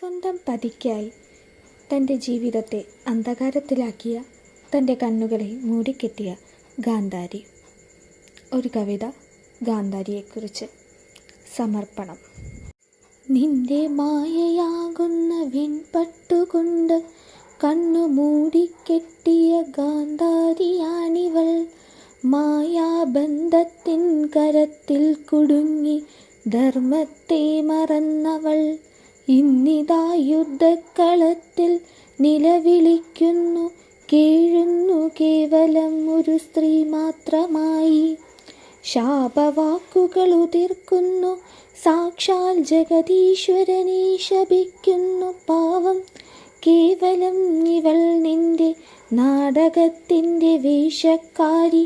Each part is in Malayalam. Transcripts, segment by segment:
സ്വന്തം പതിക്കായി തൻ്റെ ജീവിതത്തെ അന്ധകാരത്തിലാക്കിയ, തൻ്റെ കണ്ണുകളെ മൂടിക്കെട്ടിയ ഗാന്ധാരി. ഒരു കവിത ഗാന്ധാരിയെക്കുറിച്ച്. സമർപ്പണം. നിന്റെ മായയാകുന്ന വിൺപട്ടുകൊണ്ട് കണ്ണു മൂടിക്കെട്ടിയ ഗാന്ധാരിയാണിവൾ. മായാബന്ധത്തിൻ കരത്തിൽ കുടുങ്ങി ധർമ്മത്തെ മറന്നവൾ. ഇന്നിതാ യുദ്ധക്കളത്തിൽ നിലവിളിക്കുന്നു, കേഴുന്നു കേവലം ഒരു സ്ത്രീ മാത്രമായി. ശാപവാക്കുകൾ ഉതിർക്കുന്നു, സാക്ഷാൽ ജഗദീശ്വരനെ ശപിക്കുന്നു പാവം. കേവലം ഇവൾ നിന്റെ നാടകത്തിൻ്റെ വേഷക്കാരി.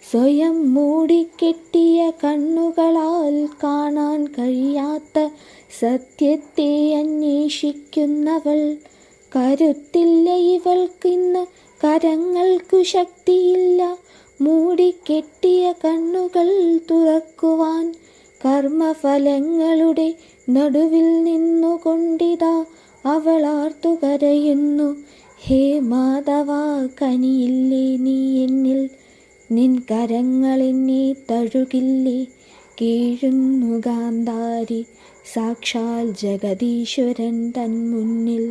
സ്വയം മൂടിക്കെട്ടിയ കണ്ണുകളാൽ കാണാൻ കഴിയാത്ത സത്യത്തെ അന്വേഷിക്കുന്നവൾ. കരുത്തില്ല ഇവൾക്കിന്ന്, കരങ്ങൾക്കു ശക്തിയില്ല മൂടിക്കെട്ടിയ കണ്ണുകൾ തുറക്കുവാൻ. കർമ്മഫലങ്ങളുടെ നടുവിൽ നിന്നുകൊണ്ടിതാ അവൾ ആർത്തുകരയുന്നു. ഹേ മാധവാ, കനിയില്ലേ നീ എന്നിൽ, നിൻ കരങ്ങളെന്നെ തഴുകില്ലേ. കേഴുന്നു ഗാന്ധാരി സാക്ഷാൽ ജഗദീശ്വരൻ തൻ മുന്നിൽ,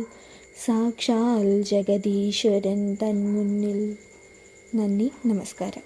സാക്ഷാൽ ജഗദീശ്വരൻ തൻ മുന്നിൽ. നന്ദി, നമസ്കാരം.